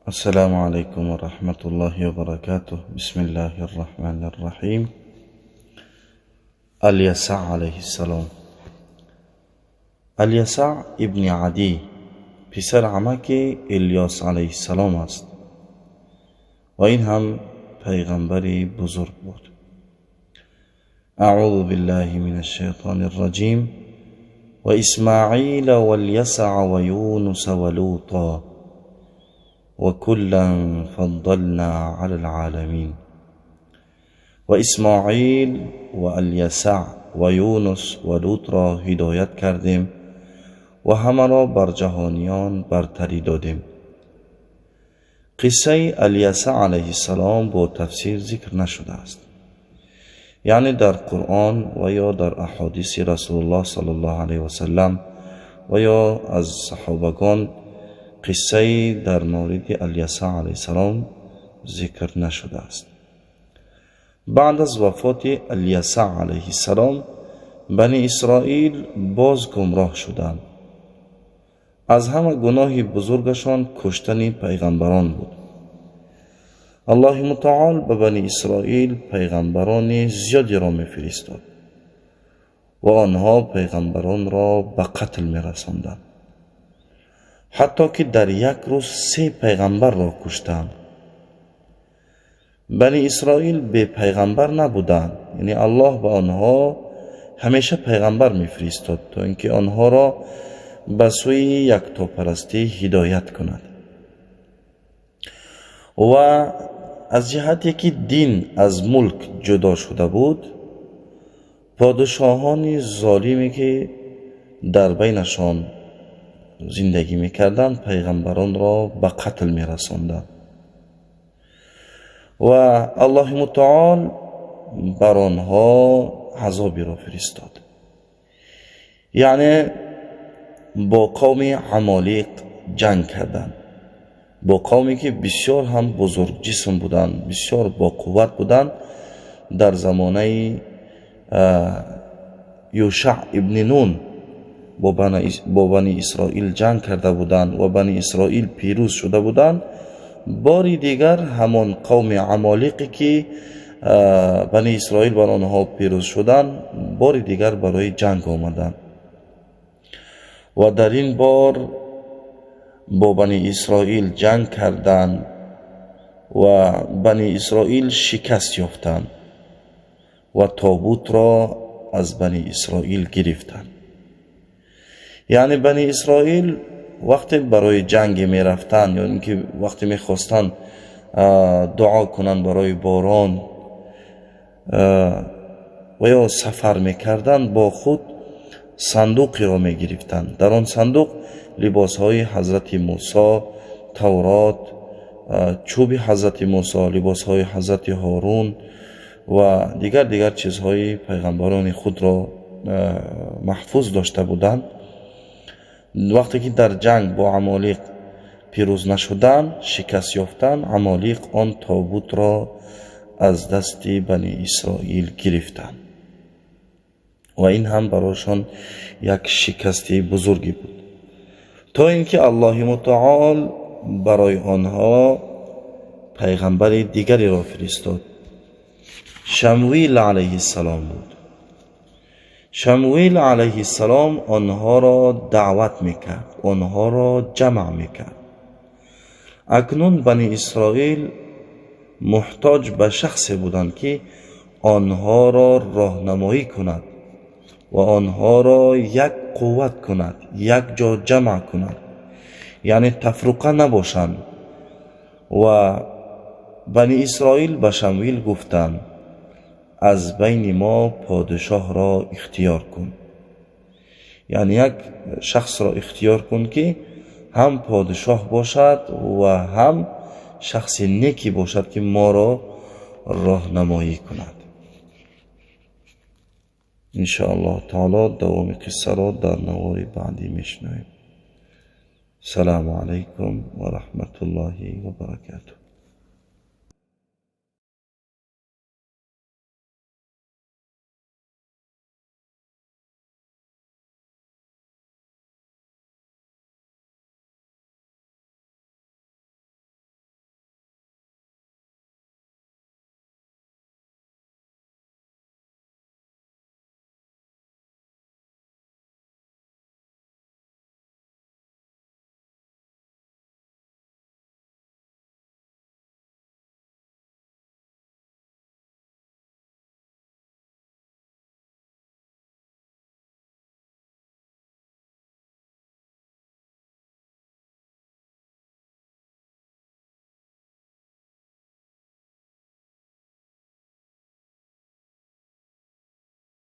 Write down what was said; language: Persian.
السلام عليكم ورحمة الله وبركاته. بسم الله الرحمن الرحيم. الیسع علیه السلام. الیسع ابن عدی پسر عمک الیاس علیه السلام است و این هم پیغمبری بزرگ بود. اعوذ بالله من الشیطان الرجیم. و اسماعیل و الیسع و یونس و لوطا و کلا فضلنا علی العالمین. و اسماعیل و الیسع و یونس و لوط را هدایت کردیم و همه را بر جهانیان برتری دادیم. قصه الیسع علیه السلام با تفسیر ذکر نشده است، یعنی در قرآن و یا در احادیث رسول الله صلی الله علیه و سلم و یا از صحابگان قصه در مورد الیسع علیه السلام ذکر نشده است. بعد از وفات الیسع علیه السلام بنی اسرائیل باز گمراه شدند. از همه گناه بزرگشان کشتن پیغمبران بود. الله متعال به بنی اسرائیل پیغمبران زیادی را میفرستاد و آنها پیغمبران را به قتل میرساندند، حتی که در یک روز 3 پیغمبر را کشتند. بنی اسرائیل به پیغمبر نبودند، یعنی الله به آنها همیشه پیغمبر میفرستاد تا اینکه آنها را به سوی یکتاپرستی هدایت کند. و از جهتی که دین از ملک جدا شده بود، پادشاهان ظالمی که در بینشان زندگی میکردند پیغمبران را به قتل میرساندند و الله متعال بر آنها عذابی را فرستاد. یعنی با قوم عمالق جنگ کردند، با قومی که بسیار هم بزرگ جسم بودند، بسیار با قوت بودند. در زمانه یوشع ابن نون با بنی اسرائیل جنگ کرده بودند و بنی اسرائیل پیروز شده بودند. باری دیگر همان قوم عمالقی که بنی اسرائیل بر آنها پیروز شدند باری دیگر برای جنگ آمدند و در این بار با بنی اسرائیل جنگ کردند و بنی اسرائیل شکست یافتند و تابوت را از بنی اسرائیل گرفتند. یعنی بنی اسرائیل وقتی برای جنگ می رفتن یا اینکه وقتی می خواستن دعا کنن برای باران و یا سفر می کردن، با خود صندوقی را می گرفتن. در آن صندوق لباس های حضرت موسی، تورات، چوب حضرت موسی، لباس های حضرت هارون و دیگر چیزهای پیغمبران خود را محفوظ داشته بودند. وقتی که در جنگ با عمالق پیروز نشدند، شکست یافتند، عمالق آن تابوت را از دست بنی اسرائیل گرفتند و این هم برایشان یک شکست بزرگی بود، تا اینکه الله متعال برای آنها پیغمبر دیگری را فرستاد. شموئیل علیه السلام بود. شموئیل علیه السلام آنها را دعوت میکرد، آنها را جمع میکرد. اکنون بنی اسرائیل محتاج به شخصی بودند که آنها را راهنمایی کند و آنها را یک قوت کند، یک جا جمع کند، یعنی تفرقه نباشند. و بنی اسرائیل به شموئیل گفتند از بین ما پادشاه را اختیار کن، یعنی یک شخص را اختیار کن که هم پادشاه باشد و هم شخص نیکی باشد که ما را راهنمایی کند. انشاءالله تعالی دوام قصه را در نوار بعدی میشنویم. السلام علیکم و رحمت الله و برکاته.